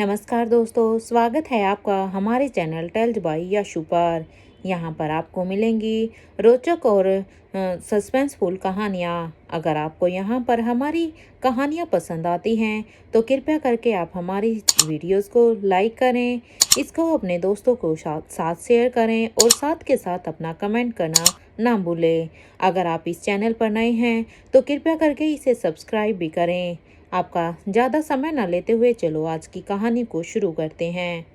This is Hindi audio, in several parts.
नमस्कार दोस्तों, स्वागत है आपका हमारे चैनल टेल्स बाय यशु पर। यहाँ पर आपको मिलेंगी रोचक और सस्पेंसफुल कहानियाँ। अगर आपको यहाँ पर हमारी कहानियाँ पसंद आती हैं तो कृपया करके आप हमारी वीडियोस को लाइक करें, इसको अपने दोस्तों को साथ शेयर करें और साथ के साथ अपना कमेंट करना ना भूलें। अगर आप इस चैनल पर नए हैं तो कृपया करके इसे सब्सक्राइब भी करें। आपका ज़्यादा समय न लेते हुए चलो आज की कहानी को शुरू करते हैं।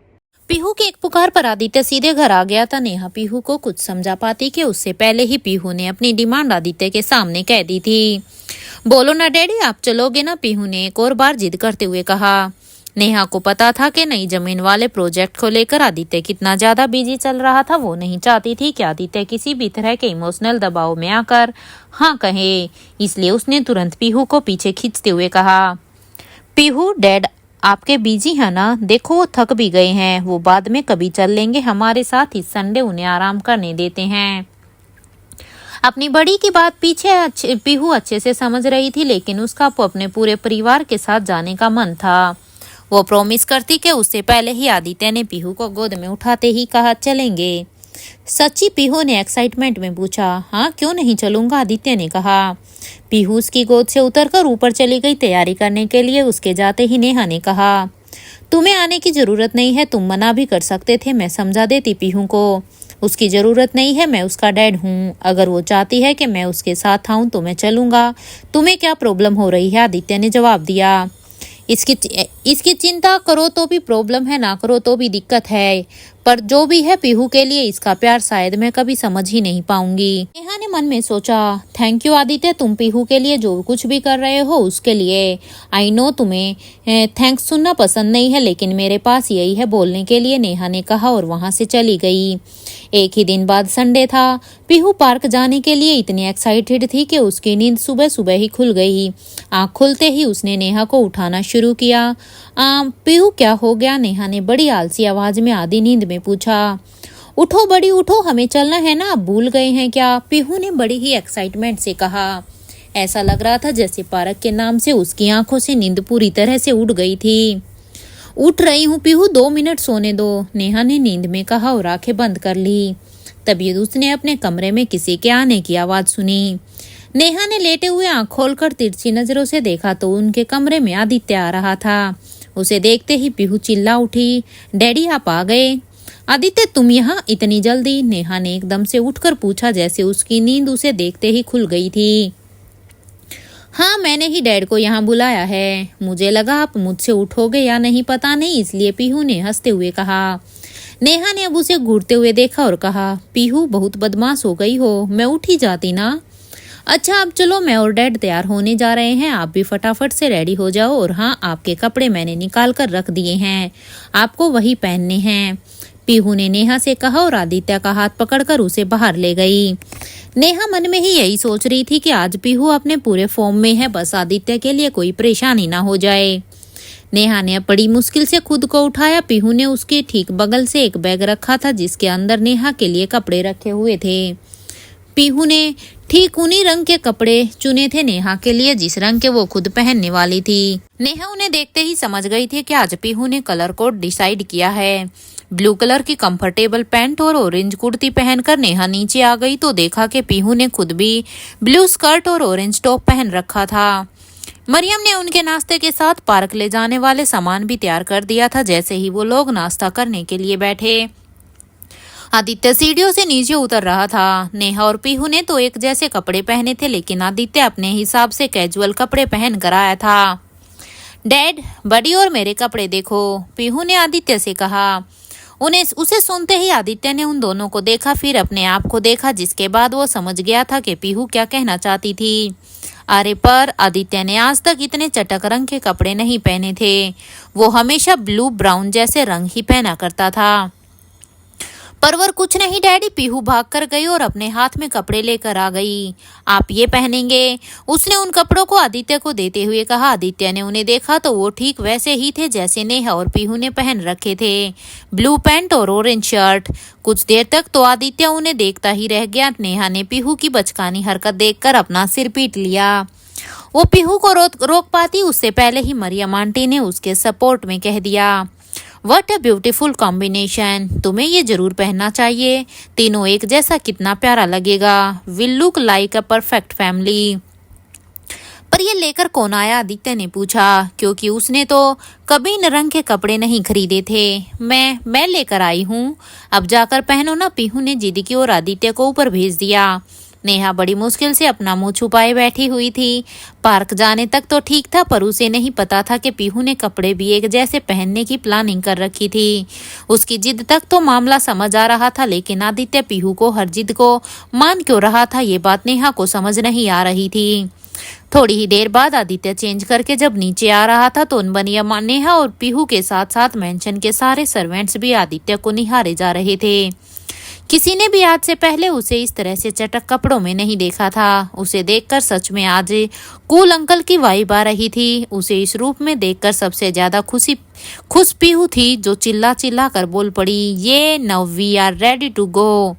पीहू की एक पुकार पर आदित्य सीधे घर आ गया था। नेहा पीहू को कुछ समझा पाती कि उससे पहले ही पीहू ने अपनी डिमांड आदित्य के सामने कह दी थी। बोलो ना डैडी, आप चलोगे ना, पीहू ने एक और बार जिद करते हुए कहा। नेहा को पता था कि नई जमीन वाले प्रोजेक्ट को लेकर आदित्य कितना ज्यादा बिजी चल रहा था। वो नहीं चाहती थी कि आदित्य किसी भी तरह के इमोशनल दबाव में आकर हाँ कहे, इसलिए उसने तुरंत पीहू को पीछे खींचते हुए कहा, पीहू डैड आपके बिजी है ना, देखो वो थक भी गए हैं, वो बाद में कभी चल लेंगे हमारे साथ, इस संडे उन्हें आराम करने देते हैं। अपनी बड़ी की बात पीछे पीहू अच्छे से समझ रही थी, लेकिन उसका अपने पूरे परिवार के साथ जाने का मन था। वो प्रॉमिस करती कि उससे पहले ही आदित्य ने पीहू को गोद में उठाते ही कहा चलेंगे। सच्ची, पीहू ने एक्साइटमेंट में पूछा। हाँ क्यों नहीं चलूंगा, आदित्य ने कहा। पीहू उसकी गोद से उतरकर ऊपर चली गई तैयारी करने के लिए। उसके जाते ही नेहा ने कहा, तुम्हें आने की जरूरत नहीं है, तुम मना भी कर सकते थे, मैं समझा देती पीहू को। उसकी जरूरत नहीं है, मैं उसका डैड हूँ, अगर वो चाहती है कि मैं उसके साथ आऊँ तो मैं चलूंगा, तुम्हें क्या प्रॉब्लम हो रही है, आदित्य ने जवाब दिया। इसकी चिंता करो तो भी प्रॉब्लम है, ना करो तो भी दिक्कत है, पर जो भी है पीहू के लिए इसका प्यार शायद मैं कभी समझ ही नहीं पाऊंगी। नेहा ने मन में सोचा, थैंक यू आदित्य, तुम पीहू के लिए जो कुछ भी कर रहे हो उसके लिए। आई नो तुम्हें थैंक्स सुनना पसंद नहीं है, लेकिन मेरे पास यही है बोलने के लिए, नेहा ने कहा और वहां से चली गई। एक ही दिन बाद संडे था। पीहू पार्क जाने के लिए इतनी एक्साइटेड थी कि उसकी नींद सुबह सुबह ही खुल गई। आँख खुलते ही उसने नेहा को उठाना शुरू किया। पीहू क्या हो गया, नेहा ने बड़ी आलसी आवाज में आधी नींद में पूछा। उठो बड़ी उठो, हमें चलना है ना, आप भूल गए हैं क्या, पीहू ने बड़ी ही एक्साइटमेंट से कहा। ऐसा लग रहा था जैसे पार्क के नाम से उसकी आंखों से नींद पूरी तरह से उड़ गई थी। उठ रही हूँ पीहू, 2 मिनट सोने दो, नेहा ने नींद में कहा और आंखें बंद कर ली। तभी उसने अपने कमरे में किसी के आने की आवाज सुनी। नेहा ने लेटे हुए आंख खोलकर तिरछी नजरों से देखा तो उनके कमरे में आदित्य आ रहा था। उसे देखते ही पीहू चिल्ला उठी, डैडी आप आ गए। आदित्य तुम यहाँ इतनी जल्दी, नेहा ने एकदम से उठकर पूछा, जैसे उसकी नींद उसे देखते ही खुल गई थी। हाँ मैंने ही डैड को यहाँ बुलाया है, मुझे लगा आप मुझसे उठोगे या नहीं पता नहीं, इसलिए पीहू ने हंसते हुए कहा। नेहा ने अब उसे घूरते हुए देखा और कहा, पीहू बहुत बदमाश हो गई हो, मैं उठ ही जाती ना। अच्छा अब चलो, मैं और डैड तैयार होने जा रहे हैं, आप भी फटाफट से रेडी हो जाओ, और हाँ आपके कपड़े मैंने निकाल कर रख दिए हैं, आपको वही पहनने हैं, पीहू ने नेहा से कहा और आदित्य का हाथ पकड़कर उसे बाहर ले गई। नेहा मन में ही यही सोच रही थी कि आज पीहू अपने पूरे फॉर्म में है, बस आदित्य के लिए कोई परेशानी ना हो जाए। नेहा ने बड़ी मुश्किल से खुद को उठाया। पीहू ने उसके ठीक बगल से एक बैग रखा था जिसके अंदर नेहा के लिए कपड़े रखे हुए थे। पीहू ने ठीक उन्हीं रंग के कपड़े चुने थे नेहा के लिए जिस रंग के वो खुद पहनने वाली थी। नेहा उन्हें देखते ही समझ गई थी कि आज पीहू ने कलर कोड डिसाइड किया है। ब्लू कलर की कंफर्टेबल पैंट और ऑरेंज कुर्ती पहनकर नेहा नीचे आ गई तो देखा कि पीहू ने खुद भी ब्लू स्कर्ट और ऑरेंज टॉप पहन रखा था। मरियम ने उनके नाश्ते के साथ पार्क ले जाने वाले सामान भी तैयार कर दिया था। जैसे ही वो लोग नाश्ता करने के लिए बैठे, आदित्य सीढ़ियों से नीचे उतर रहा था। नेहा और पीहू ने तो एक जैसे कपड़े पहने थे, लेकिन आदित्य अपने हिसाब से कैजुअल कपड़े पहन कर आया था। डैड बड़ी और मेरे कपड़े देखो, पीहू ने आदित्य से कहा। उसे सुनते ही आदित्य ने उन दोनों को देखा, फिर अपने आप को देखा, जिसके बाद वो समझ गया था कि पीहू क्या कहना चाहती थी। अरे पर आदित्य ने आज तक इतने चटक रंग के कपड़े नहीं पहने थे, वो हमेशा ब्लू ब्राउन जैसे रंग ही पहना करता था। परवर कुछ नहीं डैडी, पीहू भाग कर गई और अपने हाथ में कपड़े लेकर आ गई। आप ये पहनेंगे, उसने उन कपड़ों को आदित्य को देते हुए कहा। आदित्य ने उन्हें देखा तो वो ठीक वैसे ही थे जैसे नेहा और पीहू ने पहन रखे थे, ब्लू पैंट और ऑरेंज शर्ट। कुछ देर तक तो आदित्य उन्हें देखता ही रह गया। नेहा ने पीहू की बचकानी हरकत देखकर अपना सिर पीट लिया। वो पीहू को रोक पाती उससे पहले ही मरियम आंटी ने उसके सपोर्ट में कह दिया, व्हाट अ ब्यूटीफुल कॉम्बिनेशन, तुम्हें ये जरूर पहनना चाहिए, तीनों एक जैसा कितना प्यारा लगेगा, will look like a perfect family. पर ये लेकर कौन आया, आदित्य ने पूछा, क्योंकि उसने तो कभी इन रंग के कपड़े नहीं खरीदे थे। मैं लेकर आई हूँ, अब जाकर पहनो ना, पीहू ने जिद की और आदित्य को ऊपर भेज दिया। नेहा बड़ी मुश्किल से अपना मुंह छुपाए बैठी हुई थी। पार्क जाने तक तो ठीक था, पर उसे नहीं पता था कि पीहू ने कपड़े भी एक जैसे पहनने की प्लानिंग कर रखी थी। उसकी जिद तक तो मामला समझ आ रहा था, लेकिन आदित्य पीहू को हर जिद को मान क्यों रहा था, ये बात नेहा को समझ नहीं आ रही थी। थोड़ी ही देर बाद आदित्य चेंज करके जब नीचे आ रहा था तो उनबनी अम्मा नेहा और पीहू के साथ साथ मेंशन के सारे सर्वेंट्स भी आदित्य को निहारे जा रहे थे। किसी ने भी आज से पहले उसे इस तरह से चटक कपड़ों में नहीं देखा था। उसे देखकर सच में आज कूल अंकल की वाइब आ रही थी। उसे इस रूप में देखकर सबसे ज्यादा खुश पीहू थी, जो चिल्ला चिल्ला कर बोल पड़ी, ये now we are ready to go.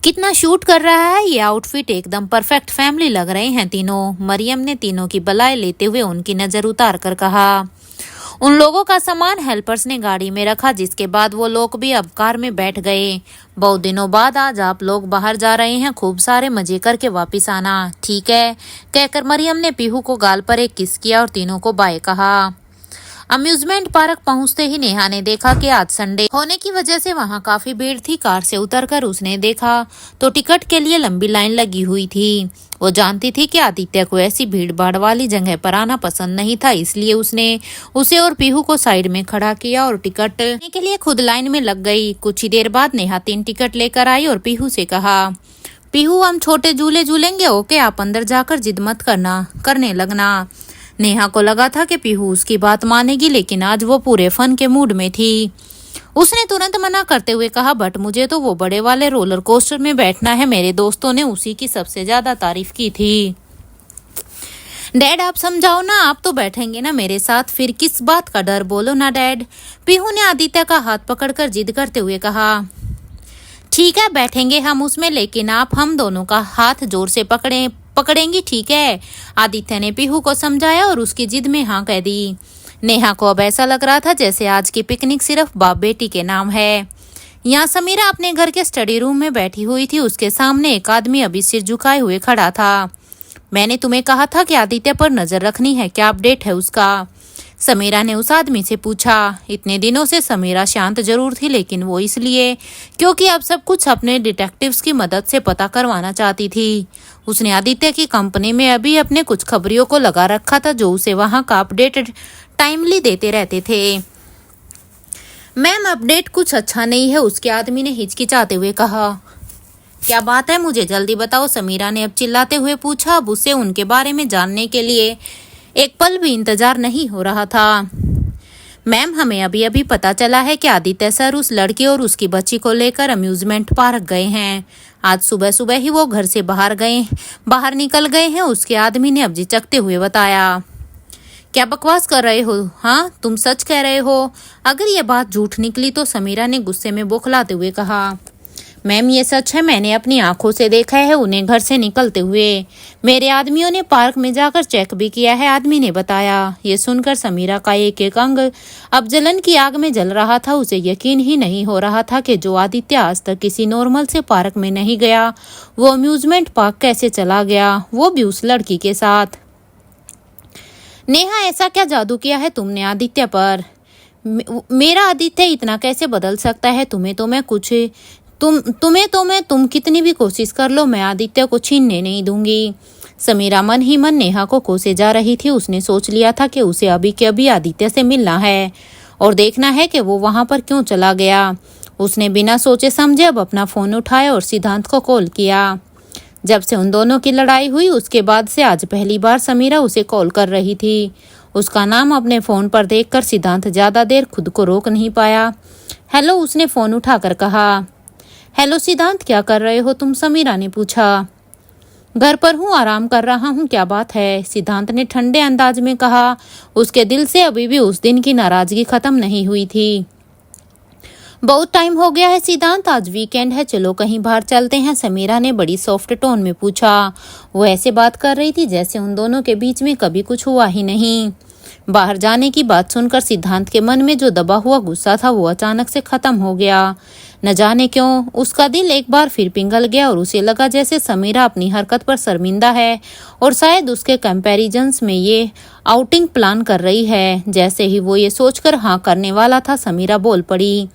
कितना शूट कर रहा है ये आउटफिट, एकदम परफेक्ट फैमिली लग रहे हैं तीनों। मरियम ने तीनों की बलाए लेते हुए उनकी नजर उतार कर कहा। उन लोगों का सामान हेल्पर्स ने गाड़ी में रखा, जिसके बाद वो लोग भी अब कार में बैठ गए। बहुत दिनों बाद आज आप लोग बाहर जा रहे हैं, खूब सारे मजे करके वापिस आना, ठीक है, कहकर मरियम ने पीहू को गाल पर एक किस किया और तीनों को बाय कहा। अम्यूजमेंट पार्क पहुंचते ही नेहा ने देखा कि आज संडे होने की वजह से वहां काफी भीड़ थी। कार से उतरकर उसने देखा तो टिकट के लिए लंबी लाइन लगी हुई थी। वो जानती थी कि आदित्य को ऐसी भीड़ भाड़ वाली जगह पर आना पसंद नहीं था, इसलिए उसने उसे और पीहू को साइड में खड़ा किया और टिकट लेने के लिए खुद लाइन में लग गई। कुछ ही देर बाद नेहा 3 टिकट लेकर आई और पीहू से कहा, पीहू हम छोटे झूले झूलेंगे, ओके, आप अंदर जाकर जिद मत करने लगना। नेहा को लगा था कि पीहू उसकी बात मानेगी, लेकिन आज वो पूरे फन के मूड में थी। उसने तुरंत मना करते हुए कहा, बट मुझे तो वो बड़े वाले रोलर कोस्टर में बैठना है, मेरे दोस्तों ने उसी की सबसे ज्यादा तारीफ की थी। डैड आप समझाओ ना, आप तो बैठेंगे ना मेरे साथ, फिर किस बात का डर, बोलो ना डैड। पीहू ने आदित्य का हाथ पकड़कर जिद करते हुए कहा, ठीक है बैठेंगे हम उसमें, लेकिन आप हम दोनों का हाथ जोर से पकड़ेंगी, ठीक है। आदित्य ने पीहू को समझाया और उसकी जिद में हाँ कह दी। नेहा को अब ऐसा लग रहा था जैसे आज की पिकनिक सिर्फ बाप बेटी के नाम है। यहाँ समीरा अपने घर के स्टडी रूम में बैठी हुई थी। उसके सामने एक आदमी अभी सिर झुकाए हुए खड़ा था। मैंने तुम्हें कहा था कि आदित्य पर नजर रखनी है, क्या अपडेट है उसका? समीरा ने उस आदमी से पूछा। इतने दिनों से समीरा शांत जरूर थी, लेकिन वो इसलिए क्योंकि अब सब कुछ अपने डिटेक्टिव्स की मदद से पता करवाना चाहती थी। उसने आदित्य की कंपनी में अभी अपने कुछ खबरियों को लगा रखा था, जो उसे वहां का अपडेट टाइमली देते रहते थे। मैम अपडेट कुछ अच्छा नहीं है, उसके आदमी ने हिचकिचाते हुए कहा। क्या बात है, मुझे जल्दी बताओ, समीरा ने अब चिल्लाते हुए पूछा। अब उसे उनके बारे में जानने के लिए एक पल भी इंतजार नहीं हो रहा था। मैम हमें अभी अभी पता चला है कि आदित्य सर उस लड़की और उसकी बच्ची को लेकर अम्यूजमेंट पार्क गए हैं। आज सुबह सुबह ही वो घर से बाहर निकल गए हैं, उसके आदमी ने अब झिझकते हुए बताया। क्या बकवास कर रहे हो? हाँ तुम सच कह रहे हो? अगर ये बात झूठ निकली तो समीरा ने गुस्से में बौखलाते हुए कहा। मैम ये सच है, मैंने अपनी आंखों से देखा है उन्हें घर से निकलते हुए। मेरे आदमियों ने पार्क में जाकर चेक भी किया है, आदमी ने बताया। ये सुनकर समीरा का एक एक अंग अब जलन की आग में जल रहा था। उसे यकीन ही नहीं हो रहा था कि जो आदित्य आज तक किसी नॉर्मल से पार्क में नहीं गया, वो अम्यूजमेंट पार्क कैसे चला गया, वो भी उस लड़की के साथ। नेहा ऐसा क्या जादू किया है तुमने आदित्य पर? मेरा आदित्य इतना कैसे बदल सकता है? तुम कितनी भी कोशिश कर लो, मैं आदित्य को छीनने नहीं दूंगी। समीरा मन ही मन नेहा को कोसे जा रही थी। उसने सोच लिया था कि उसे अभी के अभी आदित्य से मिलना है और देखना है कि वो वहां पर क्यों चला गया। उसने बिना सोचे समझे अब अपना फोन उठाया और सिद्धांत को कॉल किया। जब से उन दोनों की लड़ाई हुई उसके बाद से आज पहली बार समीरा उसे कॉल कर रही थी। उसका नाम अपने फोन पर देखकर सिद्धांत ज्यादा देर खुद को रोक नहीं पाया। हेलो, उसने फोन उठाकर कहा। हेलो सिद्धांत, क्या कर रहे हो तुम? समीरा ने पूछा। घर पर हूँ, आराम कर रहा हूँ, क्या बात है? सिद्धांत ने ठंडे अंदाज में कहा। उसके दिल से अभी भी उस दिन की नाराजगी खत्म नहीं हुई थी। बहुत टाइम हो गया है सिद्धांत, आज वीकेंड है, चलो कहीं बाहर चलते हैं, समीरा ने बड़ी सॉफ्ट टोन में पूछा। वो ऐसे बात कर रही थी जैसे उन दोनों के बीच में कभी कुछ हुआ ही नहीं। बाहर जाने की बात सुनकर सिद्धांत के मन में जो दबा हुआ गुस्सा था वो अचानक से खत्म हो गया। न जाने क्यों उसका दिल एक बार फिर पिघल गया और उसे लगा जैसे समीरा अपनी हरकत पर शर्मिंदा है और शायद उसके कंपैरिजन्स में ये आउटिंग प्लान कर रही है। जैसे ही वो ये सोचकर हाँ करने वाला था, समीरा बोल पड़ी,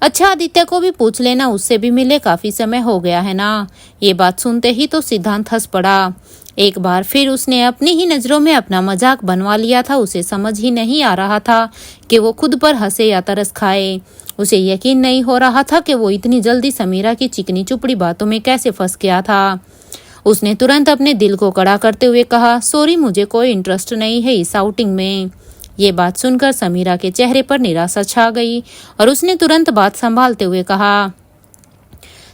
अच्छा आदित्य को भी पूछ लेना, उससे भी मिले काफी समय हो गया है ना। ये बात सुनते ही तो सिद्धांत हंस पड़ा। एक बार फिर उसने अपनी ही नजरों में अपना मजाक बनवा लिया था। उसे समझ ही नहीं आ रहा था कि वो खुद पर हंसे या तरस खाए। उसे यकीन नहीं हो रहा था कि वो इतनी जल्दी समीरा की चिकनी चुपड़ी बातों में कैसे फंस गया था। उसने तुरंत अपने दिल को कड़ा करते हुए कहा, सॉरी, मुझे कोई इंटरेस्ट नहीं है इस आउटिंग में। ये बात सुनकर समीरा के चेहरे पर निराशा छा गई और उसने तुरंत बात संभालते हुए कहा,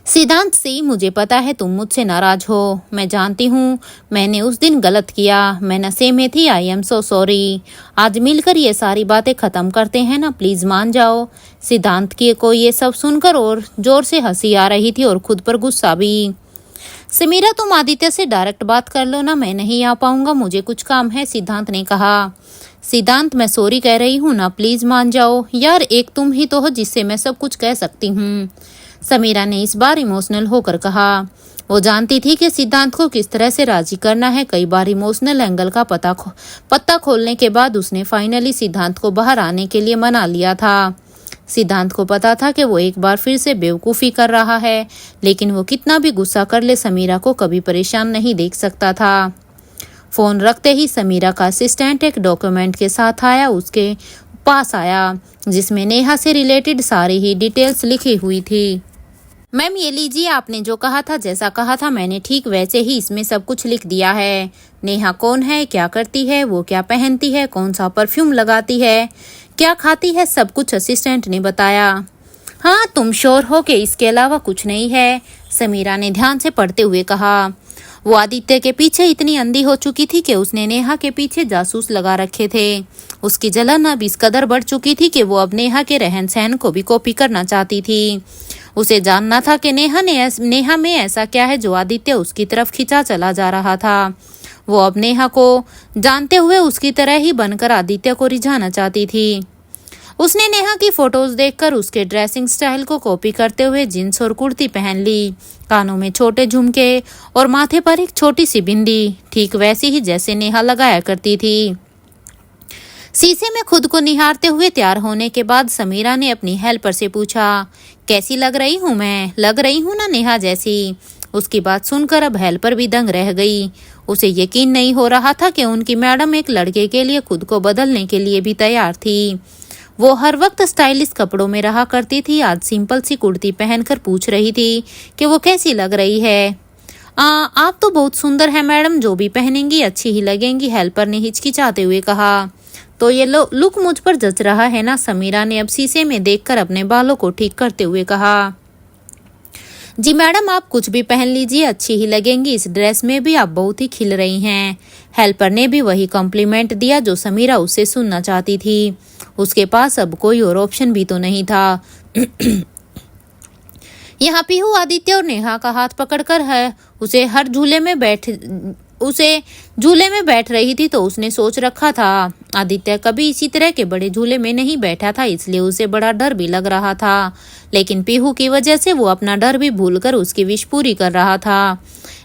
सिद्धांत सी, मुझे पता है तुम मुझसे नाराज हो। मैं जानती हूँ मैंने उस दिन गलत किया, मैं नशे में थी। I am so sorry. आज मिलकर ये सारी बातें खत्म करते हैं ना, प्लीज मान जाओ। सिद्धांत की को ये सब सुनकर और जोर से हंसी आ रही थी और खुद पर गुस्सा भी। समीरा, तुम आदित्य से डायरेक्ट बात कर लो ना, मैं नहीं आ पाऊंगा, मुझे कुछ काम है, सिद्धांत ने कहा। सिद्धांत, मैं सॉरी कह रही हूँ ना, प्लीज मान जाओ यार, एक तुम ही तो हो जिससे मैं सब कुछ कह सकती हूँ। समीरा ने इस बार इमोशनल होकर कहा। वो जानती थी कि सिद्धांत को किस तरह से राजी करना है। कई बार इमोशनल एंगल का पत्ता खोलने के बाद उसने फाइनली सिद्धांत को बाहर आने के लिए मना लिया था। सिद्धांत को पता था कि वो एक बार फिर से बेवकूफ़ी कर रहा है, लेकिन वो कितना भी गुस्सा कर ले समीरा को कभी परेशान नहीं देख सकता था। फोन रखते ही समीरा का असिस्टेंट एक डॉक्यूमेंट के साथ आया, उसके पास आया जिसमें नेहा से रिलेटेड सारी ही डिटेल्स लिखी हुई थी। मैम ये लीजिए, आपने जो कहा था, जैसा कहा था मैंने ठीक वैसे ही इसमें सब कुछ लिख दिया है। नेहा कौन है, क्या करती है, वो क्या पहनती है, कौन सा परफ्यूम लगाती है, क्या खाती है, सब कुछ असिस्टेंट ने बताया। हाँ, तुम श्योर हो कि इसके अलावा कुछ नहीं है, समीरा ने ध्यान से पढ़ते हुए कहा। वो आदित्य के पीछे इतनी अंधी हो चुकी थी कि उसने नेहा के पीछे जासूस लगा रखे थे। उसकी जलन अब इस कदर बढ़ चुकी थी कि वो अब नेहा के रहन सहन को भी कॉपी करना चाहती थी। उसे जानना था कि नेहा में ऐसा क्या है जो आदित्य उसकी तरफ खिंचा चला जा रहा था। वो अब नेहा को जानते हुए उसकी तरह ही बनकर आदित्य को रिझाना चाहती थी। उसने नेहा की फोटोज देखकर उसके ड्रेसिंग स्टाइल को कॉपी करते हुए जींस और कुर्ती पहन ली, कानों में छोटे झुमके और माथे पर एक छोटी सी बिंदी, ठीक वैसी ही जैसे नेहा लगाया करती थी। शीशे में खुद को निहारते हुए तैयार होने के बाद समीरा ने अपनी हेल्पर से पूछा, कैसी लग रही हूँ मैं, लग रही हूँ ना नेहा जैसी। उसकी बात सुनकर अब हेल्पर भी दंग रह गई। उसे यकीन नहीं हो रहा था कि उनकी मैडम एक लड़के के लिए खुद को बदलने के लिए भी तैयार थी। वो हर वक्त स्टाइलिश कपड़ों में रहा करती थी, आज सिंपल सी कुर्ती पहनकर पूछ रही थी कि वो कैसी लग रही है। आप तो बहुत सुंदर है मैडम, जो भी पहनेंगी अच्छी ही लगेंगी, हेल्पर ने हिचकिचाते हुए कहा। तो ये लुक मुझ पर जच रहा है ना, समीरा ने अब शीशे में देखकर अपने बालों को ठीक करते हुए कहा। जी मैडम, आप कुछ भी पहन लीजिए, अच्छी ही लगेंगी, इस ड्रेस में भी आप बहुत ही खिल रही हैं। हेल्पर ने भी वही कॉम्प्लीमेंट दिया जो समीरा उससे सुनना चाहती थी। उसके पास अब कोई और ऑप्शन भी तो नहीं था। यहाँ पीहू आदित्य और नेहा का हाथ पकड़कर है उसे झूले में बैठ रही थी, तो उसने सोच रखा था आदित्य कभी इसी तरह के बड़े झूले में नहीं बैठा था, इसलिए उसे बड़ा डर भी लग रहा था। लेकिन पीहू की वजह से वो अपना डर भी भूलकर उसकी विश पूरी कर रहा था।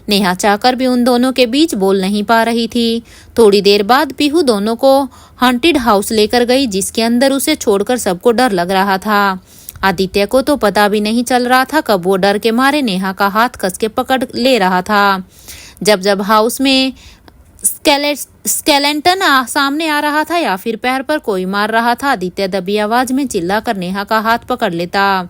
नेहा चाहकर भी उन दोनों के बीच बोल नहीं पा रही थी। थोड़ी देर बाद पीहू दोनों को हॉन्टेड हाउस लेकर गई, जिसके अंदर उसे छोड़कर सबको डर लग रहा था। आदित्य को तो पता भी नहीं चल रहा था कब वो डर के मारे नेहा का हाथ कस के पकड़ ले रहा था। जब हाउस में स्केलेटन सामने आ रहा था या फिर पैर पर कोई मार रहा था, आदित्य दबी आवाज में चिल्लाकर नेहा का हाथ पकड़ लेता।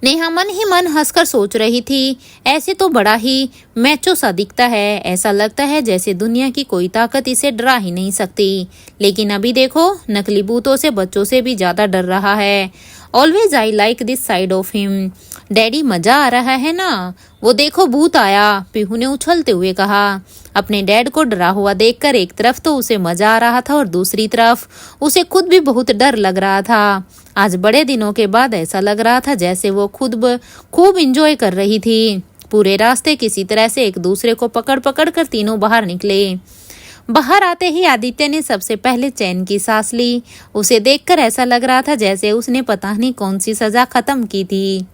नेहा मन ही मन हंसकर सोच रही थी, ऐसे तो बड़ा ही मैचो सा दिखता है, ऐसा लगता है जैसे दुनिया की कोई ताकत इसे डरा ही नहीं सकती। लेकिन अभी देखो, नकली भूतों से बच्चों से भी ज्यादा डर रहा है। Always I like this side of him. Daddy, मजा आ रहा है ना, वो देखो भूत आया, पीहू ने उछलते हुए कहा। अपने डैड को डरा हुआ देखकर एक तरफ तो उसे मजा आ रहा था और दूसरी तरफ उसे खुद भी बहुत डर लग रहा था। आज बड़े दिनों के बाद ऐसा लग रहा था जैसे वो खुद खूब इंजॉय कर रही थी। पूरे रास्ते किसी तरह से एक दूसरे को पकड़ पकड़ कर तीनों बाहर निकले। बाहर आते ही आदित्य ने सबसे पहले चैन की सांस ली। उसे देखकर ऐसा लग रहा था जैसे उसने पता नहीं कौन सी सजा खत्म की थी।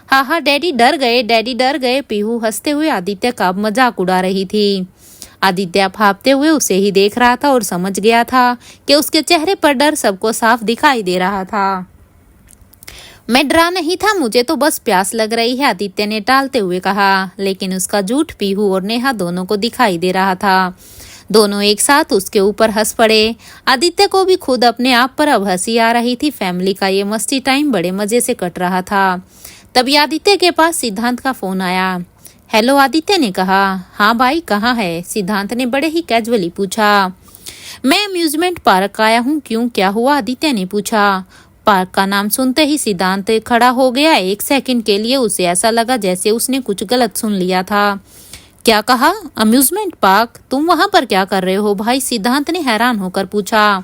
हाँ हाँ डैडी डर गए, डैडी डर गए। पीहू हंसते हुए आदित्य का मजाक उड़ा रही थी। आदित्य भापते हुए उसे ही देख रहा था और समझ गया था कि उसके चेहरे पर डर सबको साफ दिखाई दे रहा था। मैं डरा नहीं था, मुझे तो बस प्यास लग रही है, आदित्य ने टालते हुए कहा। लेकिन उसका झूठ पीहू और नेहा दोनों को दिखाई दे रहा था। दोनों एक साथ उसके ऊपर हंस पड़े। आदित्य को भी खुद अपने आप पर अब हंसी आ रही थी। फैमिली का ये मस्ती टाइम बड़े मजे से कट रहा था। तभी आदित्य के पास सिद्धांत का फोन आया। हेलो, आदित्य ने कहा। हाँ भाई, कहाँ है? सिद्धांत ने बड़े ही कैजुअली पूछा। मैं अम्यूजमेंट पार्क आया हूँ। क्यों, क्या हुआ? आदित्य ने पूछा। पार्क का नाम सुनते ही सिद्धांत खड़ा हो गया। एक सेकंड के लिए उसे ऐसा लगा जैसे उसने कुछ गलत सुन लिया था। क्या कहा? Amusement park? तुम वहां पर क्या कर रहे हो भाई? सिद्धांत ने हैरान होकर पूछा।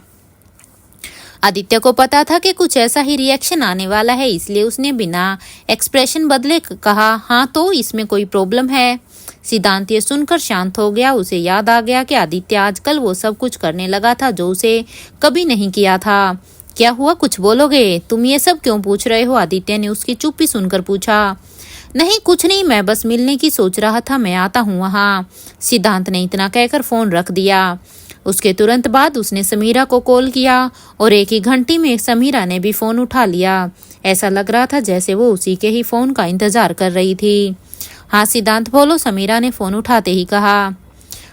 आदित्य को पता था कि कुछ ऐसा ही रिएक्शन आने वाला है, इसलिए उसने बिना एक्सप्रेशन बदले कहा, हाँ तो इसमें कोई प्रॉब्लम है? सिद्धांत ये सुनकर शांत हो गया। उसे याद आ गया कि आदित्य आजकल वो सब कुछ करने लगा था जो उसे कभी नहीं किया था। क्या हुआ, कुछ बोलोगे? तुम ये सब क्यों पूछ रहे हो? आदित्य ने उसकी चुप्पी सुनकर पूछा। नहीं कुछ नहीं, मैं बस मिलने की सोच रहा था, मैं आता हूँ वहाँ। सिद्धांत ने इतना कहकर फोन रख दिया। उसके तुरंत बाद उसने समीरा को कॉल किया और एक ही घंटी में समीरा ने भी फोन उठा लिया। ऐसा लग रहा था जैसे वो उसी के ही फोन का इंतजार कर रही थी। हाँ सिद्धांत बोलो, समीरा ने फोन उठाते ही कहा।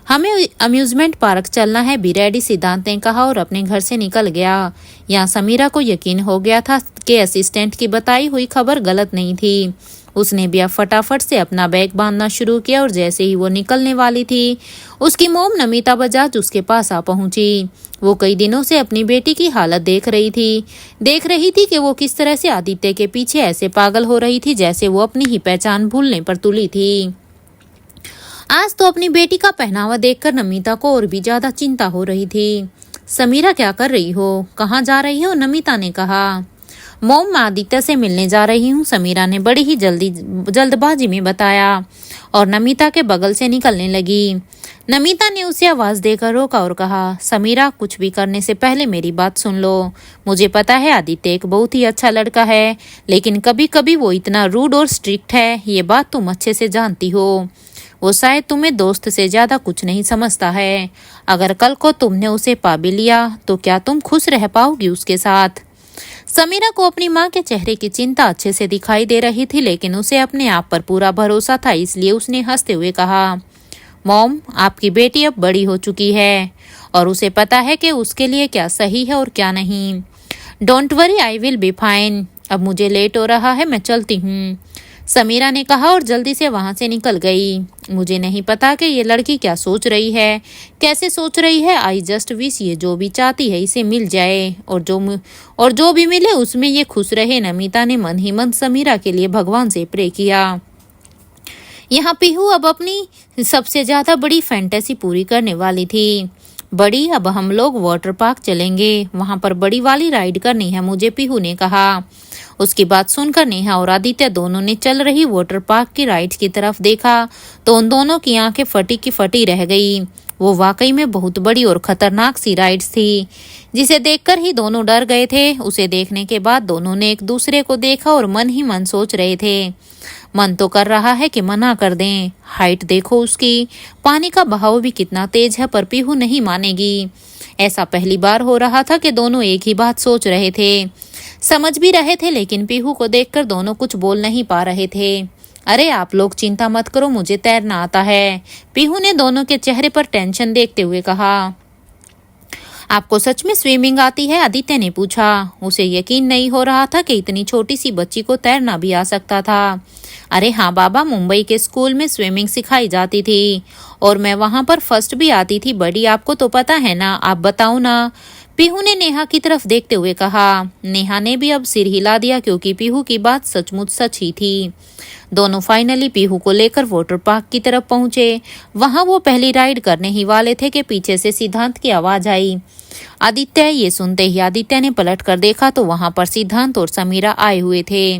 हमें अम्यूजमेंट पार्क चलना है, बी रेडी, सिद्धांत ने कहा और अपने घर से निकल गया। यहाँ समीरा को यकीन हो गया था कि असिस्टेंट की बताई हुई खबर गलत नहीं थी। उसने भी अब फटाफट से अपना बैग बांधना शुरू किया और जैसे ही वो निकलने वाली थी, उसकी मोम नमिता बजाज उसके पास आ पहुंची। वो कई दिनों से अपनी बेटी की हालत देख रही थी कि वो किस तरह से आदित्य के पीछे ऐसे पागल हो रही थी जैसे वो अपनी ही पहचान भूलने पर तुली थी। आज तो अपनी बेटी का पहनावा देखकर नमिता को और भी ज्यादा चिंता हो रही थी। समीरा, क्या कर रही हो? कहाँ जा रही हो? नमिता ने कहा। मोम, मैं आदित्य से मिलने जा रही हूँ, समीरा ने बड़ी ही जल्दबाजी में बताया और नमिता के बगल से निकलने लगी। नमिता ने उसे आवाज देकर रोका और कहा, समीरा कुछ भी करने से पहले मेरी बात सुन लो। मुझे पता है आदित्य एक बहुत ही अच्छा लड़का है, लेकिन कभी कभी वो इतना रूड और स्ट्रिक्ट है, ये बात तुम अच्छे से जानती हो। वो शायद तुम्हें दोस्त से ज्यादा कुछ नहीं समझता है। अगर कल को तुमने उसे पा भी लिया तो क्या तुम खुश रह पाओगी उसके साथ? समीरा को अपनी माँ के चेहरे की चिंता अच्छे से दिखाई दे रही थी, लेकिन उसे अपने आप पर पूरा भरोसा था, इसलिए उसने हंसते हुए कहा, मॉम, आपकी बेटी अब बड़ी हो चुकी है और उसे पता है कि उसके लिए क्या सही है और क्या नहीं। Don't worry, I will be fine. अब मुझे लेट हो रहा है, मैं चलती हूँ, समीरा ने कहा और जल्दी से वहां से निकल गई। मुझे नहीं पता कि ये लड़की क्या सोच रही है, कैसे सोच रही है। आई जस्ट विश ये जो भी चाहती है इसे मिल जाए और जो भी मिले उसमें ये खुश रहे। नमिता ने मन ही मन समीरा के लिए भगवान से प्रे किया। यहाँ पीहू अब अपनी सबसे ज्यादा बड़ी फैंटेसी पूरी करने वाली थी। बड़ी, अब हम लोग वाटर पार्क चलेंगे, वहां पर बड़ी वाली राइड करनी है मुझे, पीहू ने कहा। उसकी बात सुनकर नेहा और आदित्य दोनों ने चल रही वाटर पार्क की राइड्स की तरफ देखा तो उन दोनों की आंखें फटी की फटी रह गई। वो वाकई में बहुत बड़ी और खतरनाक सी राइड्स थी, जिसे देखकर ही दोनों डर गए थे। उसे देखने के बाद दोनों ने एक दूसरे को देखा और मन ही मन सोच रहे थे, मन तो कर रहा है कि मना कर दें, हाइट देखो उसकी, पानी का बहाव भी कितना तेज है, पर पीहू नहीं मानेगी। ऐसा पहली बार हो रहा था कि दोनों एक ही बात सोच रहे थे, समझ भी रहे थे, लेकिन पीहू को देखकर दोनों कुछ बोल नहीं पा रहे थे। अरे आप लोग चिंता मत करो, मुझे तैरना आता है, पीहू ने दोनों के चेहरे पर टेंशन देखते हुए कहा। आपको सच में स्विमिंग आती है? आदित्य ने पूछा। उसे यकीन नहीं हो रहा था कि इतनी छोटी सी बच्ची को तैरना भी आ सकता था। अरे हाँ बाबा, मुंबई के स्कूल में स्विमिंग सिखाई जाती थी और मैं वहां पर फर्स्ट भी आती थी। बड़ी, आपको तो पता है ना, आप बताओ ना, पीहू ने नेहा की तरफ देखते हुए कहा। नेहा ने भी अब सिर हिला दिया क्योंकि पीहू की बात सचमुच सच ही थी। दोनों फाइनली पीहू को लेकर वाटर पार्क की तरफ पहुंचे। वहां वो पहली राइड करने ही वाले थे कि पीछे से सिद्धांत की आवाज आई। आदित्य, ये सुनते ही आदित्य ने पलट कर देखा तो वहां पर सिद्धांत और समीरा आए हुए थे।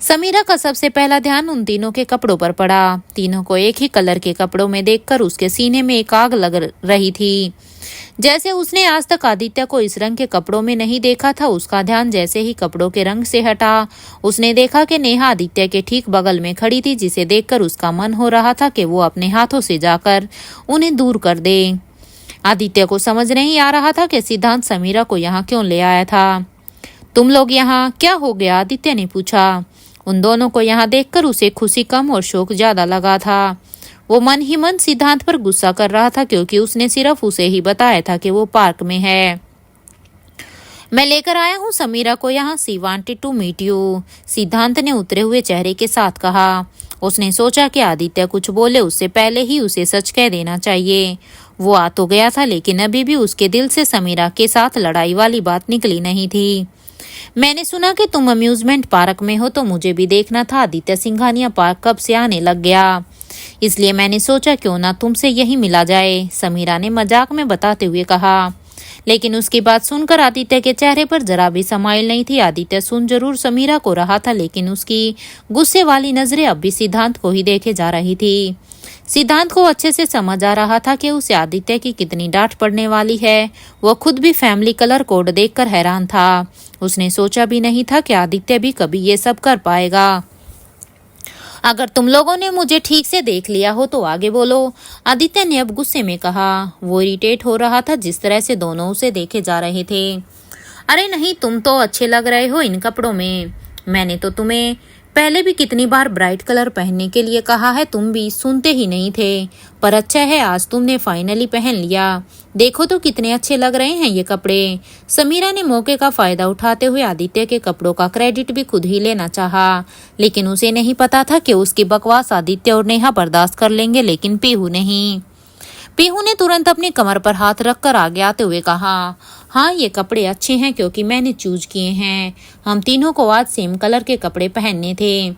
समीरा का सबसे पहला ध्यान उन तीनों के कपड़ों पर पड़ा। तीनों को एक ही कलर के कपड़ों में देखकर उसके सीने में एक आग लग रही थी। जैसे उसने आज तक आदित्य को इस रंग के कपड़ों में नहीं देखा था। उसका ध्यान जैसे ही कपड़ों के रंग से हटा, उसने देखा कि नेहा आदित्य के ठीक बगल में खड़ी थी, जिसे देखकर उसका मन हो रहा था कि वो अपने हाथों से जाकर उन्हें दूर कर दे। आदित्य को समझ नहीं आ रहा था कि सिद्धांत समीरा को यहाँ क्यों ले आया था। तुम लोग यहाँ क्या हो गया? आदित्य ने पूछा। उन दोनों को यहाँ देखकर उसे खुशी कम और शोक ज्यादा लगा था। वो मन ही मन सिद्धांत पर गुस्सा कर रहा था, क्योंकि उसने सिर्फ उसे ही बताया था कि वो पार्क में है। मैं लेकर आया हूँ समीरा को यहाँ। सी वांटेड टू मीट यू, सिद्धांत ने उतरे हुए चेहरे के साथ कहा। उसने सोचा कि आदित्य कुछ बोले उससे पहले ही उसे सच कह देना चाहिए। वो आ तो गया था, लेकिन अभी भी उसके दिल से समीरा के साथ लड़ाई वाली बात निकली नहीं थी। मैंने सुना कि तुम अम्यूजमेंट पार्क में हो, तो मुझे भी देखना था। आदित्य सिंघानिया पार्क कब से आने लग गया, इसलिए मैंने सोचा क्यों ना तुमसे यही मिला जाए, समीरा ने मजाक में बताते हुए कहा। लेकिन उसकी बात सुनकर आदित्य के चेहरे पर जरा भी समाइल नहीं थी। आदित्य सुन जरूर समीरा को रहा था, लेकिन उसकी गुस्से वाली नजरें अब भी सिद्धांत को ही देखे जा रही थी। सिद्धांत को अच्छे से समझ आ रहा था कि उसे आदित्य की कितनी डांट पड़ने वाली है। वह खुद भी फैमिली कलर कोड देखकर हैरान था। उसने सोचा भी नहीं था कि आदित्य भी कभी ये सब कर पाएगा। अगर तुम लोगों ने मुझे ठीक से देख लिया हो तो आगे बोलो, आदित्य ने अब गुस्से में कहा। वो इरिटेट हो रहा था जिस तरह से दोनों उसे देखे जा रहे थे। अरे नहीं, तुम तो अच्छे लग रहे हो इन कपड़ों में। मैंने तो तुम्हें पहले भी कितनी बार ब्राइट कलर पहनने के लिए कहा है, तुम भी सुनते ही नहीं थे। पर अच्छा है आज तुमने फाइनली पहन लिया। देखो तो कितने अच्छे लग रहे हैं ये कपड़े। समीरा ने मौके का फायदा उठाते हुए आदित्य के कपड़ों का क्रेडिट भी खुद ही लेना चाहा, लेकिन उसे नहीं पता था कि उसकी बकवास आदित्य और नेहा बर्दाश्त कर लेंगे, लेकिन पीहू नहीं। पीहू ने तुरंत अपनी कमर पर हाथ रखकर आगे आते हुए कहा, हाँ ये कपड़े अच्छे हैं क्योंकि मैंने चूज किए हैं। हम तीनों को आज सेम कलर के कपड़े पहनने थे।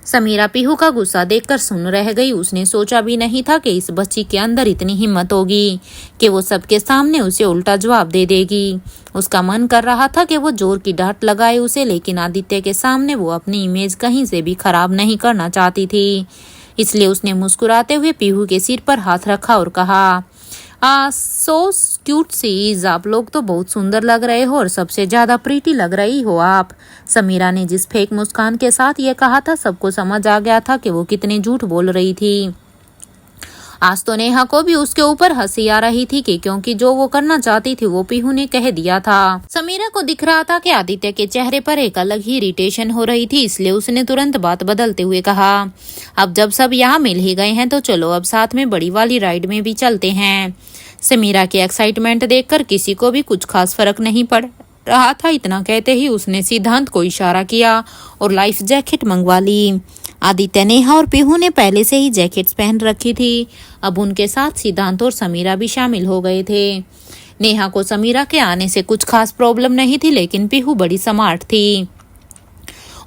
समीरा पीहू का गुस्सा देखकर सुन रह गई। उसने सोचा भी नहीं था कि इस बच्ची के अंदर इतनी हिम्मत होगी कि वो सबके सामने उसे उल्टा जवाब दे देगी। उसका मन कर रहा था कि वो जोर की डांट लगाए उसे, लेकिन आदित्य के सामने वो अपनी इमेज कहीं से भी खराब नहीं करना चाहती थी। इसलिए उसने मुस्कुराते हुए पीहू के सिर पर हाथ रखा और कहा, सो क्यूट सीज, आप लोग तो बहुत सुंदर लग रहे हो और सबसे ज्यादा प्रीटी लग रही हो आप। समीरा ने जिस फेक मुस्कान के साथ ये कहा था, सबको समझ आ गया था कि वो कितने झूठ बोल रही थी। आज तो नेहा को भी उसके ऊपर हंसी आ रही थी कि क्योंकि जो वो करना चाहती थी वो पीहू ने कह दिया था। समीरा को दिख रहा था कि आदित्य के चेहरे पर एक अलग ही इरिटेशन हो रही थी, इसलिए उसने तुरंत बात बदलते हुए कहा, अब जब सब यहाँ मिल ही गए हैं तो चलो अब साथ में बड़ी वाली राइड में भी चलते हैं। समीरा की एक्साइटमेंट देखकर किसी को भी कुछ खास फर्क नहीं पड़ रहा था। इतना कहते ही उसने सिद्धांत को इशारा किया और लाइफ जैकेट मंगवा ली। आदित्य, नेहा और पीहू ने पहले से ही जैकेट्स पहन रखी थी। अब उनके साथ सिद्धांत और समीरा भी शामिल हो गए थे। नेहा को समीरा के आने से कुछ खास प्रॉब्लम नहीं थी, लेकिन पीहू बड़ी स्मार्ट थी।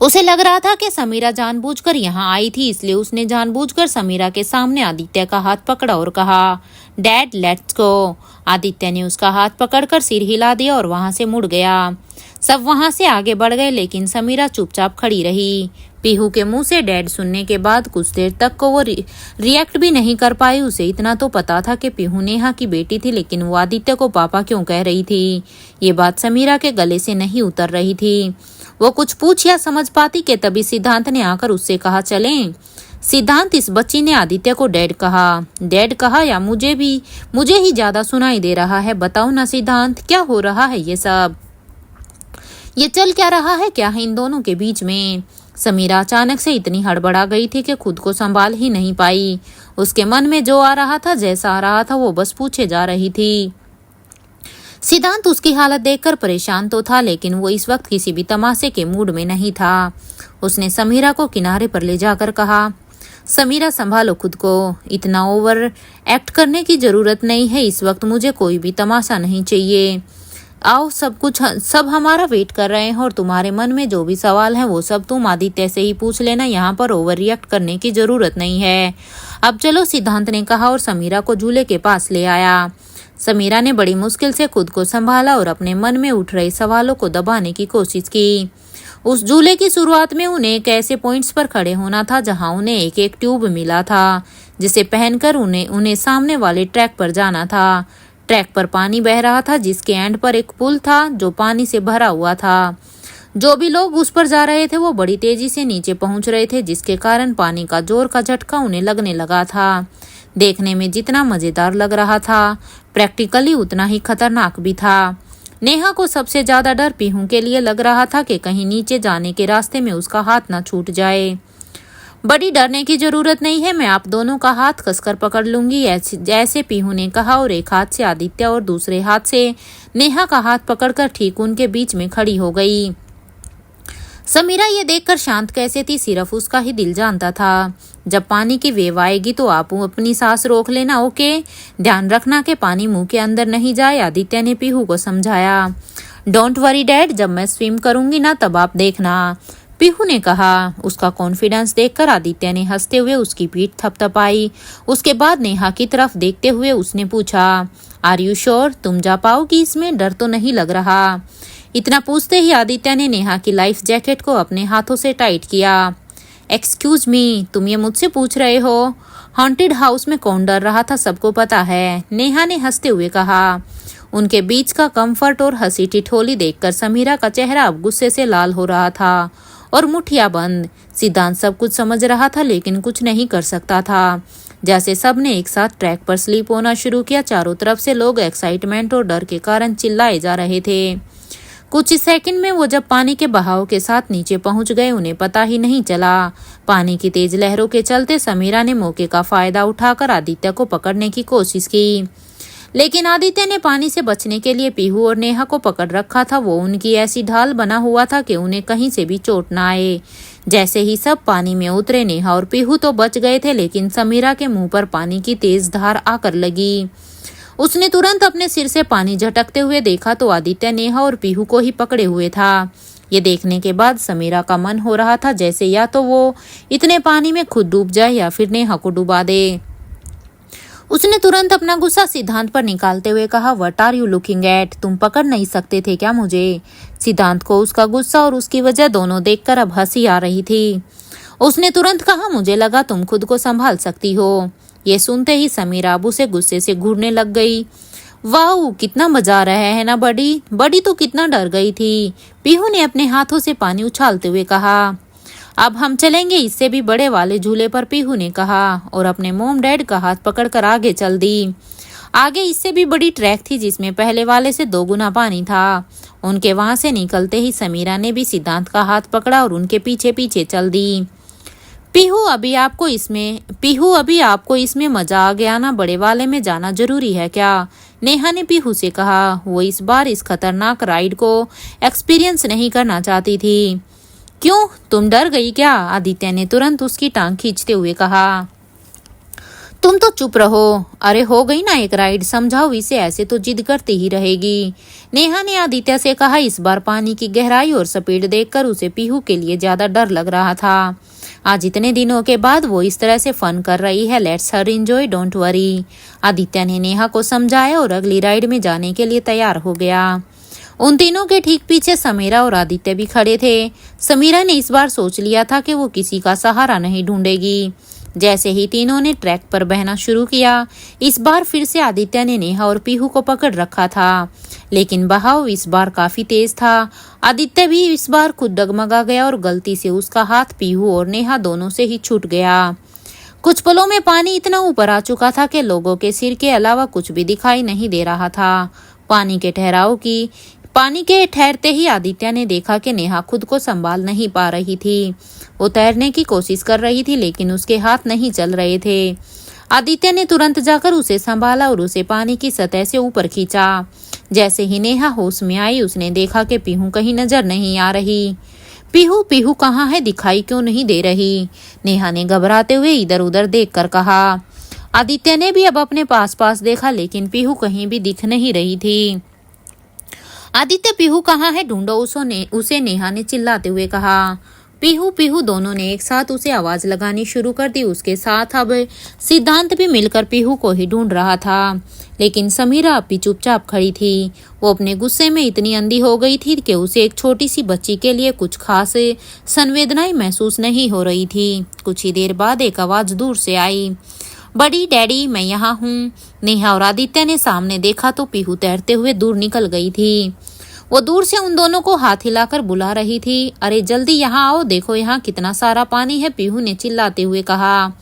उसे लग रहा था कि समीरा जानबूझकर यहाँ आई थी, इसलिए उसने जानबूझकर समीरा के सामने आदित्य का हाथ पकड़ा और कहा, डैड लेट्स गो। आदित्य ने उसका हाथ पकड़कर सिर हिला दिया और वहां से मुड़ गया। सब वहां से आगे बढ़ गए, लेकिन समीरा चुपचाप खड़ी रही। पीहू के मुंह से डैड सुनने के बाद कुछ देर तक को वो रिएक्ट भी नहीं कर पाई। उसे इतना तो पता था कि पीहू नेहा की बेटी थी, लेकिन वो आदित्य को पापा क्यों कह रही थी, ये बात समीरा के गले से नहीं उतर रही थी। वो कुछ पूछ या समझ पाती कि तभी सिद्धांत ने आकर उससे कहा, चलें। सिद्धांत, इस बच्ची ने आदित्य को डैड कहा या मुझे ही ज्यादा सुनाई दे रहा है। बताओ ना सिद्धांत, क्या हो रहा है ये सब? ये चल क्या रहा है, क्या है इन दोनों के बीच में? समीरा अचानक से इतनी हड़बड़ा गई थी कि खुद को संभाल ही नहीं पाई। उसके मन में जो आ रहा था, जैसा आ रहा था, वो बस पूछे जा रही थी। सिद्धांत उसकी हालत देखकर परेशान तो था, लेकिन वो इस वक्त किसी भी तमाशे के मूड में नहीं था। उसने समीरा को किनारे पर ले जाकर कहा, समीरा संभालो खुद को, इतना ओवर एक्ट करने की जरूरत नहीं है। इस वक्त मुझे कोई भी तमाशा नहीं चाहिए। आओ, सब हमारा वेट कर रहे हैं और तुम्हारे मन में जो भी सवाल है वो सब तुम आदित्य से ही पूछ लेना। यहाँ पर ओवर रिएक्ट करने की जरूरत नहीं है। अब चलो, सिद्धांत ने कहा और समीरा को झूले के पास ले आया। समीरा ने बड़ी मुश्किल से खुद को संभाला और अपने मन में उठ रहे सवालों को दबाने की कोशिश की। उस झूले की शुरुआत में उन्हें एक ऐसे पॉइंट्स पर खड़े होना था जहां उन्हें एक एक ट्यूब मिला था, जिसे पहनकर उन्हें सामने वाले ट्रैक पर जाना था। ट्रैक पर पानी बह रहा था, जिसके एंड पर एक पुल था जो पानी से भरा हुआ था। जो भी लोग उस पर जा रहे थे वो बड़ी तेजी से नीचे पहुंच रहे थे, जिसके कारण पानी का जोर का झटका उन्हें लगने लगा था। देखने में जितना मजेदार लग रहा था, प्रैक्टिकली उतना ही खतरनाक भी था। नेहा को सबसे ज्यादा डर पीहू के लिए लग रहा था कि कहीं नीचे जाने के रास्ते में उसका हाथ ना छूट जाए। बड़ी डरने की जरूरत नहीं है, मैं आप दोनों का हाथ कसकर पकड़ लूंगी, ऐसे पीहू ने कहा और एक हाथ से आदित्य और दूसरे हाथ से नेहा का हाथ पकड़कर ठीक उनके बीच में खड़ी हो गई। समीरा ये देखकर शांत कैसे थी सिर्फ उसका ही दिल जानता था। जब पानी की वेव आएगी तो आप अपनी सांस रोक लेना, ओके? ध्यान रखना कि पानी मुंह के अंदर नहीं जाए, आदित्य ने पीहू को समझाया। डोंट वरी डैड, जब मैं स्विम करूंगी ना तब आप देखना, पीहू ने कहा। उसका कॉन्फिडेंस देखकर आदित्य ने हंसते हुए उसकी पीठ थपथपाई। उसके बाद नेहा की तरफ देखते हुए उसने पूछा, आर यू श्योर? तुम जा पाओगी इसमें? डर तो नहीं लग रहा? इतना पूछते ही आदित्य ने नेहा की लाइफ जैकेट को अपने हाथों से टाइट किया। एक्सक्यूज मी, तुम ये मुझसे पूछ रहे हो? हॉन्टेड हाउस में कौन डर रहा था सबको पता है, नेहा ने हंसते हुए कहा। उनके बीच का कंफर्ट और हंसी ठिठोली देखकर समीरा का चेहरा अब गुस्से से लाल हो रहा था और मुठ्ठियां बंद। सिद्धांत सब कुछ समझ रहा था लेकिन कुछ नहीं कर सकता था। जैसे सबने एक साथ ट्रैक पर स्लीप होना शुरू किया, चारों तरफ से लोग एक्साइटमेंट और डर के कारण चिल्लाए जा रहे थे। कुछ सेकंड में वो जब पानी के बहाव के साथ नीचे पहुंच गए, उन्हें पता ही नहीं चला। पानी की तेज लहरों के चलते समीरा ने मौके का फायदा उठाकर आदित्य को पकड़ने की कोशिश की, लेकिन आदित्य ने पानी से बचने के लिए पीहू और नेहा को पकड़ रखा था। वो उनकी ऐसी ढाल बना हुआ था कि उन्हें कहीं से भी चोट ना आए। जैसे ही सब पानी में उतरे, नेहा और पीहू तो बच गए थे, लेकिन समीरा के मुंह पर पानी की तेज धार आकर लगी। उसने तुरंत अपने सिर से पानी झटकते हुए देखा तो आदित्य नेहा और पीहू को ही पकड़े हुए था। ये देखने के बाद समीरा का मन हो रहा था जैसे या तो वो इतने पानी में खुद डूब जाए या फिर नेहा को डुबा दे। उसने तुरंत अपना गुस्सा सिद्धांत पर निकालते हुए कहा, what are you looking at? तुम पकड़ नहीं सकते थे क्या मुझे? सिद्धांत को उसका गुस्सा और उसकी वजह दोनों देखकर अब हंसी आ रही थी। उसने तुरंत कहा, मुझे लगा तुम खुद को संभाल सकती हो। ये सुनते ही समीरा अब उसे गुस्से से घूरने लग गई। वाह, कितना मजा आ रहा है ना बड़ी? बड़ी तो कितना डर गई थी, पीहू ने अपने हाथों से पानी उछालते हुए कहा। अब हम चलेंगे इससे भी बड़े वाले झूले पर, पीहू ने कहा और अपने मोम डैड का हाथ पकड़कर आगे चल दी। आगे इससे भी बड़ी ट्रैक थी जिसमें पहले वाले से 2 गुना पानी था। उनके वहां से निकलते ही समीरा ने भी सिद्धांत का हाथ पकड़ा और उनके पीछे पीछे चल दी। पीहू अभी आपको इसमें मजा आ गया ना? बड़े वाले में जाना जरूरी है क्या? नेहा ने पीहू से कहा। वो इस बार इस खतरनाक राइड को एक्सपीरियंस नहीं करना चाहती थी। क्यों, तुम डर गई क्या? आदित्य ने तुरंत उसकी टांग खींचते हुए कहा। तुम तो चुप रहो। अरे हो गई ना एक राइड, समझाओ इसे, ऐसे तो जिद करती ही रहेगी, नेहा ने आदित्य से कहा। इस बार पानी की गहराई और स्पीड देखकर उसे पीहू के लिए ज्यादा डर लग रहा था। आज इतने दिनों के बाद वो इस तरह से फन कर रही है, let's her enjoy, don't worry, Aditya ने नेहा को समझाया और अगली राइड में जाने के लिए तैयार हो गया। उन तीनों के ठीक पीछे समीरा और आदित्य भी खड़े थे। समीरा ने इस बार सोच लिया था कि वो किसी का सहारा नहीं ढूंढेगी। जैसे ही तीनों ने ट्रैक पर बहना शुरू किया, इस बार फिर से आदित्य ने नेहा और पीहू को पकड़ रखा था, लेकिन बहाव इस बार काफी तेज था। आदित्य भी इस बार खुद डगमगा गया और गलती से उसका हाथ पीहू और नेहा दोनों से ही छूट गया। कुछ पलों में पानी इतना ऊपर आ चुका था कि लोगों के सिर के अलावा कुछ भी दिखाई नहीं दे रहा था। पानी के ठहरते ही आदित्य ने देखा कि नेहा खुद को संभाल नहीं पा रही थी। वो तैरने की कोशिश कर रही थी लेकिन उसके हाथ नहीं चल रहे थे। आदित्य ने तुरंत जाकर उसे संभाला और उसे पानी की सतह से ऊपर खींचा। जैसे ही नेहा होश में आई, उसने देखा कि पीहू कहीं नजर नहीं आ रही। पीहू कहाँ है? दिखाई क्यों नहीं दे रही? नेहा ने घबराते हुए इधर उधर देखकर कहा। आदित्य ने भी अब अपने पास देखा लेकिन पीहू कहीं भी दिख नहीं रही थी। आदित्य, पीहू कहाँ है? ढूंढो उसे नेहा ने चिल्लाते हुए कहा। पीहू पीहू दोनों ने एक साथ उसे आवाज लगानी शुरू कर दी। उसके साथ अब सिद्धांत भी मिलकर पीहू को ही ढूंढ रहा था, लेकिन समीरा अब भी चुपचाप खड़ी थी। वो अपने गुस्से में इतनी अंधी हो गई थी कि उसे एक छोटी सी बच्ची के लिए कुछ खास संवेदनाएं महसूस नहीं हो रही थी। कुछ ही देर बाद एक आवाज दूर से आई, बड़ी डैडी मैं यहाँ हूँ। नेहा और आदित्य ने सामने देखा तो पीहू तैरते हुए दूर निकल गई थी। वो दूर से उन दोनों को हाथ हिलाकर बुला रही थी। अरे जल्दी यहाँ आओ, देखो यहाँ कितना सारा पानी है, पीहू ने चिल्लाते हुए कहा।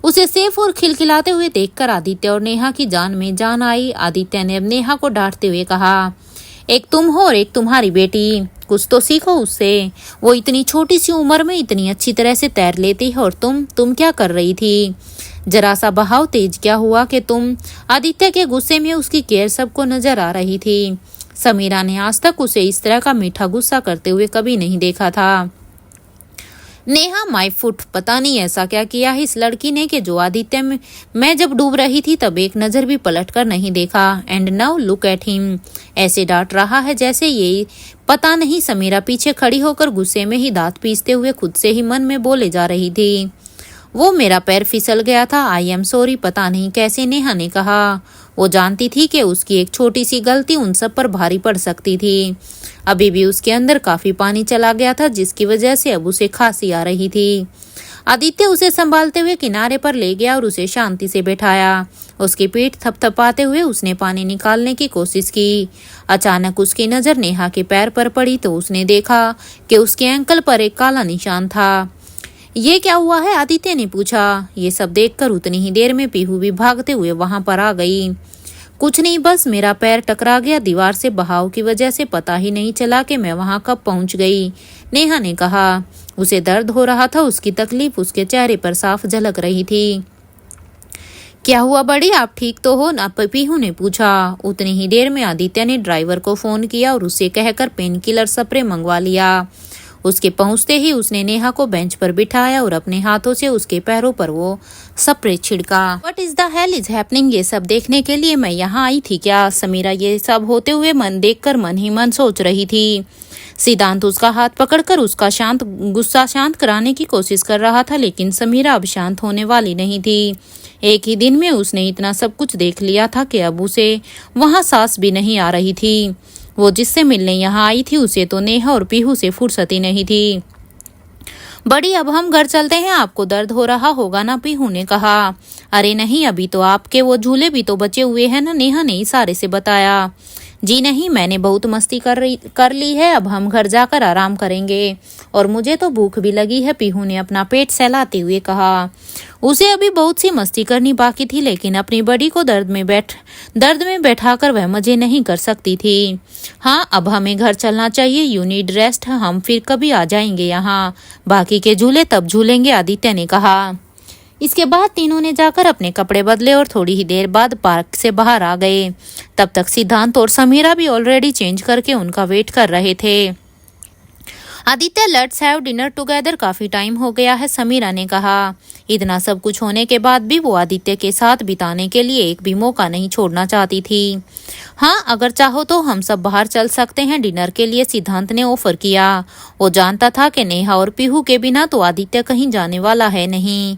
उसे सेफ और खिलखिलाते हुए देखकर आदित्य और नेहा की जान में जान आई। आदित्य ने अब नेहा को डांटते हुए कहा, एक तुम हो और एक तुम्हारी बेटी, कुछ तो सीखो उससे। वो इतनी छोटी सी उम्र में इतनी अच्छी तरह से तैर लेती है और तुम क्या कर रही थी? जरा सा बहाव तेज क्या हुआ कि तुम। आदित्य के गुस्से में उसकी केयर सबको नजर आ रही थी। समीरा ने आज तक उसे इस तरह का मीठा गुस्सा करते हुए कभी नहीं देखा था। नेहा माय फुट, पता नहीं ऐसा क्या किया है इस लड़की ने कि जो आदित्य में मैं जब डूब रही थी तब एक नजर भी पलट कर नहीं देखा। And now look at him, ऐसे डांट रहा है जैसे ये पता नहीं। समीरा पीछे खड़ी होकर गुस्से में ही दांत पीसते हुए खुद से ही मन में बोले जा रही थी, वो मेरा पैर फिसल गया था, आई एम सॉरी। पता नहीं कैसे नेहा ने कहा। वो जानती थी कि उसकी एक छोटी सी गलती उन सब पर भारी पड़ सकती थी। अभी भी उसके अंदर काफी पानी चला गया था, जिसकी वजह से अब उसे खांसी आ रही थी। आदित्य उसे संभालते हुए किनारे पर ले गया और उसे शांति से बैठाया। उसकी पीठ थपथपाते हुए उसने पानी निकालने की कोशिश की। अचानक उसकी नजर नेहा के पैर पर पड़ी तो उसने देखा कि उसके एंकल पर एक काला निशान था। ये क्या हुआ है? आदित्य ने पूछा। ये सब देखकर उतनी ही देर में पीहू भी भागते हुए वहां पर आ गई। कुछ नहीं, बस मेरा पैर टकरा गया दीवार से, बहाव की वजह से पता ही नहीं चला कि मैं वहां कब पहुंच गई, नेहा ने कहा। उसे दर्द हो रहा था, उसकी तकलीफ उसके चेहरे पर साफ झलक रही थी। क्या हुआ बड़ी, आप ठीक तो हो ना? पीहू ने पूछा। उतनी ही देर में आदित्य ने ड्राइवर को फोन किया और उसे कहकर पेन किलर स्प्रे मंगवा लिया। उसके पहुंचते ही उसने नेहा को बेंच पर बिठाया और अपने हाथों से उसके पैरों पर वो स्प्रे छिड़का। What is the hell is happening? ये सब देखने के लिए मैं यहाँ आई थी क्या? समीरा ये सब होते हुए मन देखकर मन ही मन सोच रही थी। सिद्धांत उसका हाथ पकड़कर उसका गुस्सा शांत कराने की कोशिश कर रहा था, लेकिन समीरा अब शांत होने वाली नहीं थी। एक ही दिन में उसने इतना सब कुछ देख लिया था कि अब उसे वहां सांस भी नहीं आ रही थी। वो जिससे मिलने यहाँ आई थी उसे तो नेहा और पीहू से फुर्सत ही नहीं थी। बड़ी अब हम घर चलते हैं, आपको दर्द हो रहा होगा ना? पीहू ने कहा। अरे नहीं, अभी तो आपके वो झूले भी तो बचे हुए हैं ना, नेहा ने इशारे से बताया। जी नहीं, मैंने बहुत मस्ती कर ली है, अब हम घर जाकर आराम करेंगे और मुझे तो भूख भी लगी है, पीहू ने अपना पेट सहलाते हुए कहा। उसे अभी बहुत सी मस्ती करनी बाकी थी, लेकिन अपनी बड़ी को दर्द में बैठाकर वह मजे नहीं कर सकती थी। हाँ, अब हमें घर चलना चाहिए, यू नीड रेस्ट, हम फिर कभी आ जाएंगे यहाँ, बाकी के झूले तब झूलेंगे, आदित्य ने कहा। इसके बाद तीनों ने जाकर अपने कपड़े बदले और थोड़ी ही देर बाद पार्क से बाहर आ गए। तब तक सिद्धांत और समीरा भी ऑलरेडी चेंज करके उनका वेट कर रहे थे। Aditya, let's have dinner together, काफी टाइम हो गया है, समीरा ने कहा। इतना सब कुछ होने के बाद भी वो आदित्य के साथ बिताने के लिए एक भी मौका नहीं छोड़ना चाहती थी। हाँ, अगर चाहो तो हम सब बाहर चल सकते हैं डिनर के लिए, सिद्धांत ने ऑफर किया। वो जानता था कि नेहा और पीहू के बिना तो आदित्य कहीं जाने वाला है नहीं।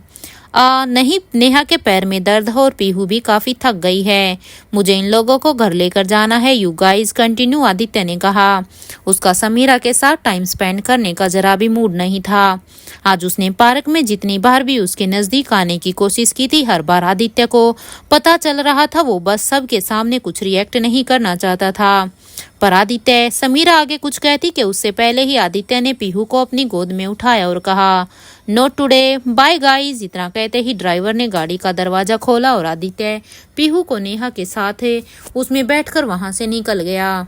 नहीं, नेहा के पैर में दर्द है और पीहू भी काफी थक गई है, मुझे इन लोगों को घर लेकर जाना है, यू गाइस कंटिन्यू, आदित्य ने कहा। उसका समीरा के साथ टाइम स्पेंड करने का जरा भी मूड नहीं था। आज उसने पार्क में जितनी बार भी उसके नजदीक आने की कोशिश की थी, हर बार आदित्य को पता चल रहा था वो बस सबके सामने कुछ रिएक्ट नहीं करना चाहता था। पर आदित्य, समीरा आगे कुछ कहती कि उससे पहले ही आदित्य ने पीहू को अपनी गोद में उठाया और कहा, नॉट टुडे, बाय गाइस। इतना कहते ही ड्राइवर ने गाड़ी का दरवाजा खोला और आदित्य पीहू को नेहा के साथ उसमें बैठकर वहां से निकल गया।